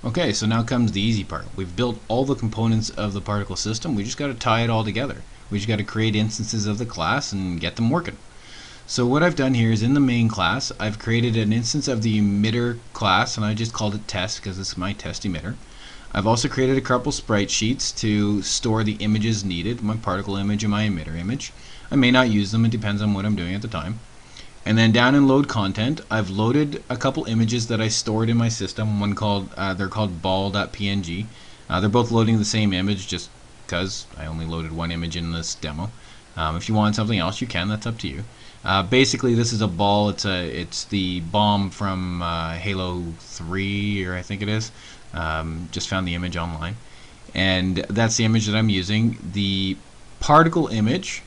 Okay, so now comes the easy part. We've built all the components of the particle system. We just got to tie it all together. We just got to create instances of the class and get them working. So what I've done here is in the main class, I've created an instance of the emitter class, and I just called it test because it's my test emitter. I've also created a couple sprite sheets to store the images needed, my particle image and my emitter image. I may not use them, it depends on what I'm doing at the time. And then down in load content, I've loaded a couple images that I stored in my system. One called, they're called ball.png. They're both loading the same image just because I only loaded one image in this demo. If you want something else, you can. That's up to you. Basically, this is a ball. It's the bomb from Halo 3, or I think it is. Just found the image online, and that's the image that I'm using. The particle image.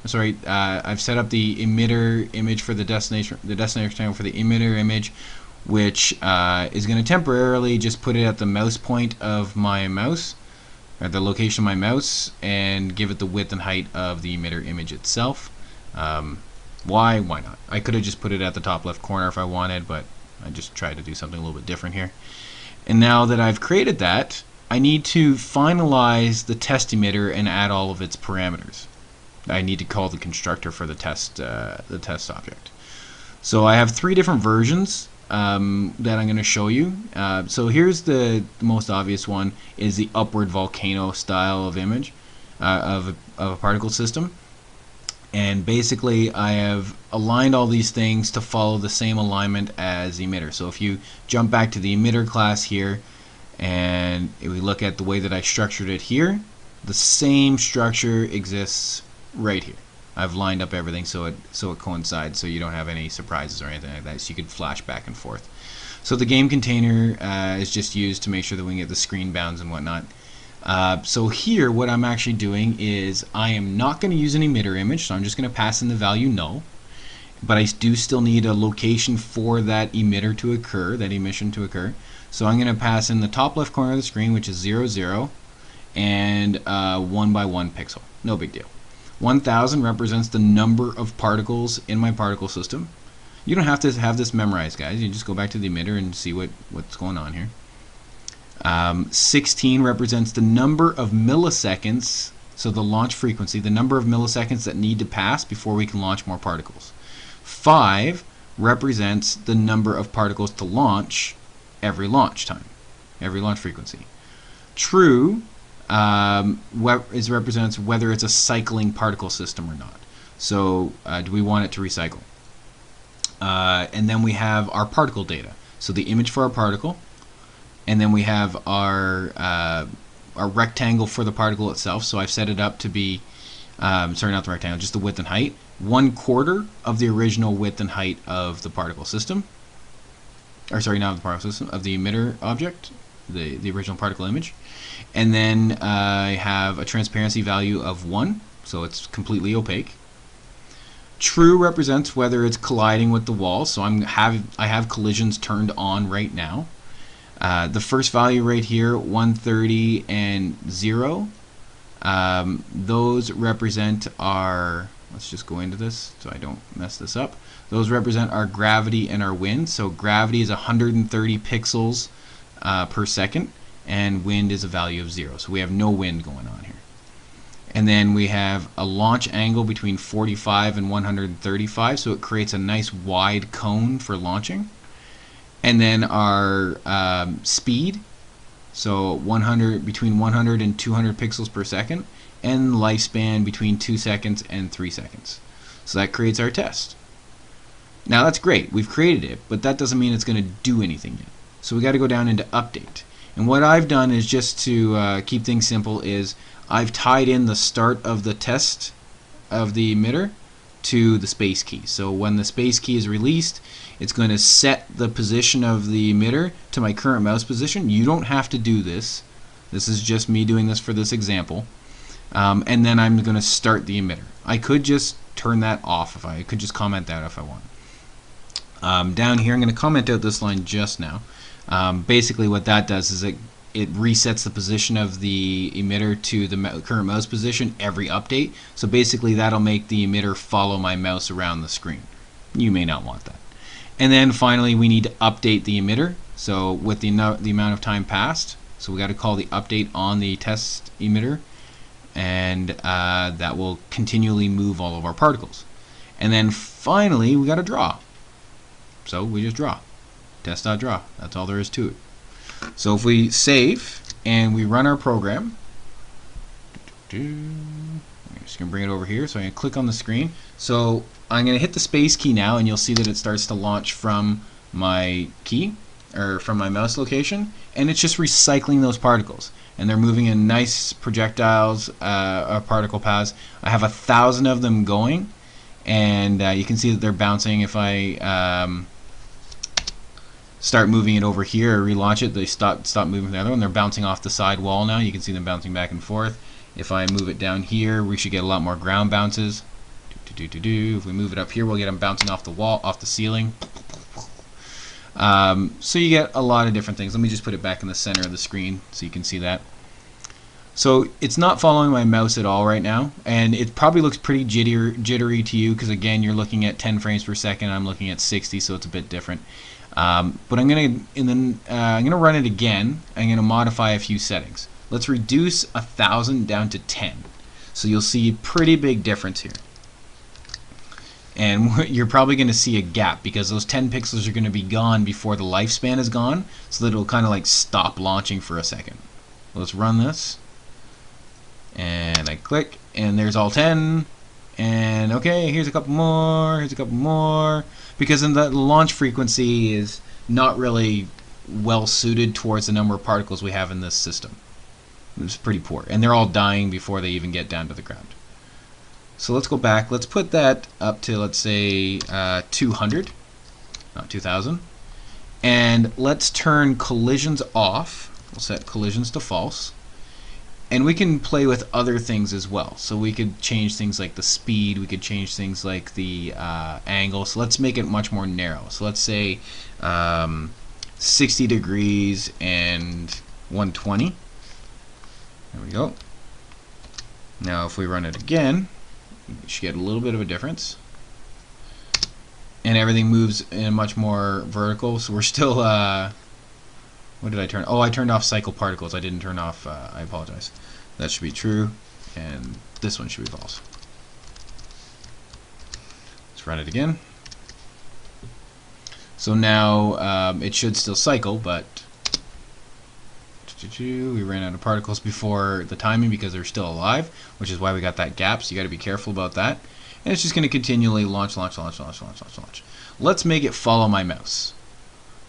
Sorry, I've set up the emitter image for the destination rectangle for the emitter image, which is going to temporarily just put it at the mouse point of my mouse, or the location of my mouse, and give it the width and height of the emitter image itself. Why not? I could have just put it at the top left corner if I wanted, but I just tried to do something a little bit different here. And now that I've created that, I need to finalize the test emitter and add all of its parameters. I need to call the constructor for the test object. So I have 3 different versions that I'm going to show you. So here's the most obvious one, is the upward volcano style of image of a particle system. And basically I have aligned all these things to follow the same alignment as the emitter. So if you jump back to the emitter class here, and if we look at the way that I structured it here, the same structure exists right here. I've lined up everything so it coincides, so you don't have any surprises or anything like that, so you can flash back and forth. So the game container is just used to make sure that we can get the screen bounds and whatnot. So here what I'm actually doing is I am not going to use an emitter image, so I'm just going to pass in the value null, but I do still need a location for that emitter to occur, that emission to occur. So I'm going to pass in the top left corner of the screen, which is 0, 0, and 1 by 1 pixel. No big deal. 1000 represents the number of particles in my particle system. You don't have to have this memorized, guys. You just go back to the emitter and see what's going on here. 16 represents the number of milliseconds, so the launch frequency, the number of milliseconds that need to pass before we can launch more particles. 5 represents the number of particles to launch every launch time, every launch frequency. True represents whether it's a cycling particle system or not. So do we want it to recycle? And then we have our particle data. So the image for our particle, and then we have our rectangle for the particle itself. So I've set it up to be, sorry, not the rectangle, just the width and height. 1/4 of the original width and height of the particle system. Or sorry, not of the particle system, of the emitter object, the original particle image. And then I have a transparency value of 1, so it's completely opaque. True represents whether it's colliding with the wall, so I have collisions turned on right now. The first value right here, 130 and 0, those represent our, let's just go into this so I don't mess this up. Those represent our gravity and our wind. So gravity is 130 pixels per second, and wind is a value of 0. So we have no wind going on here. And then we have a launch angle between 45 and 135, so it creates a nice wide cone for launching. And then our speed, so between 100 and 200 pixels per second, and lifespan between 2 seconds and 3 seconds. So that creates our test. Now that's great, we've created it, but that doesn't mean it's going to do anything yet. So we got to go down into update. And what I've done is, just to keep things simple, is I've tied in the start of the test of the emitter to the space key. So when the space key is released, it's going to set the position of the emitter to my current mouse position. You don't have to do this. This is just me doing this for this example. And then I'm going to start the emitter. I could just turn that off, I could just comment that if I want. Down here, I'm going to comment out this line just now. Basically what that does is it resets the position of the emitter to the current mouse position every update. So basically that'll make the emitter follow my mouse around the screen. You may not want that. And then finally we need to update the emitter. So with the amount of time passed, so we got to call the update on the test emitter, and that will continually move all of our particles. And then finally we got to draw. So we just draw. Test.draw. That's all there is to it. So if we save and we run our program, I'm just going to bring it over here. So I'm going to click on the screen. So I'm going to hit the space key now, and you'll see that it starts to launch from my key, or from my mouse location, and it's just recycling those particles. And they're moving in nice projectiles, particle paths. I have 1,000 of them going, and you can see that they're bouncing. If I start moving it over here or relaunch it, they stop moving the other one. They're bouncing off the side wall now. You can see them bouncing back and forth. If I move it down here, we should get a lot more ground bounces. If we move it up here, we'll get them bouncing off the wall, off the ceiling. So you get a lot of different things. Let me just put it back in the center of the screen so you can see that. So it's not following my mouse at all right now, and it probably looks pretty jittery to you because again you're looking at 10 frames per second. I'm looking at 60, so it's a bit different. But I'm gonna run it again. I'm gonna modify a few settings. Let's reduce 1,000 down to 10. So you'll see a pretty big difference here. And you're probably going to see a gap because those 10 pixels are going to be gone before the lifespan is gone, so that it'll kind of like stop launching for a second. Let's run this, and I click, and there's all 10, and okay, here's a couple more, because then the launch frequency is not really well suited towards the number of particles we have in this system. It's pretty poor, and they're all dying before they even get down to the ground. So let's go back. Let's put that up to, let's say, 200, not 2,000. And let's turn collisions off. We'll set collisions to false. And we can play with other things as well. So we could change things like the speed. We could change things like the angle. So let's make it much more narrow. So let's say 60 degrees and 120. There we go. Now if we run it again, you should get a little bit of a difference, and everything moves in much more vertical. So we're still what did I turn? Oh, I turned off cycle particles. I didn't turn off I apologize. That should be true, and this one should be false. Let's run it again. So now it should still cycle, but we ran out of particles before the timing because they're still alive, which is why we got that gap, so you got to be careful about that. And it's just going to continually launch. Let's make it follow my mouse.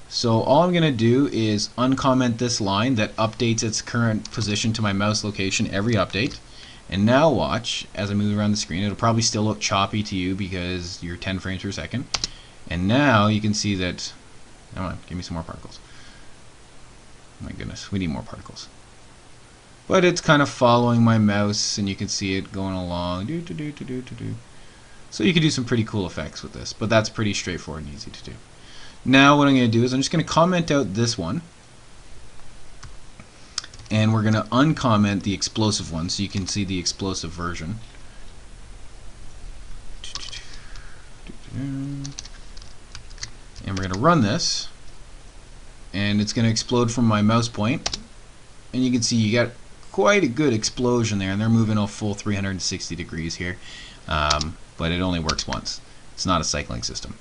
So all I'm going to do is uncomment this line that updates its current position to my mouse location every update. And now watch, as I move around the screen, it'll probably still look choppy to you because you're 10 frames per second. And now you can see that, come on, give me some more particles. My goodness, we need more particles. But it's kind of following my mouse, and you can see it going along. So you can do some pretty cool effects with this, but that's pretty straightforward and easy to do. Now what I'm going to do is I'm just going to comment out this one, and we're going to uncomment the explosive one so you can see the explosive version. And we're going to run this, and it's going to explode from my mouse point, and you can see you got quite a good explosion there, and they're moving a full 360 degrees here, but it only works once. It's not a cycling system.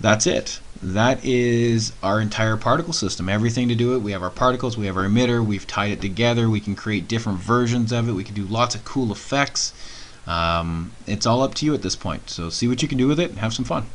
That's it. That is our entire particle system. Everything to do it. We have our particles, we have our emitter, we've tied it together, we can create different versions of it, we can do lots of cool effects. It's all up to you at this point, so see what you can do with it and have some fun.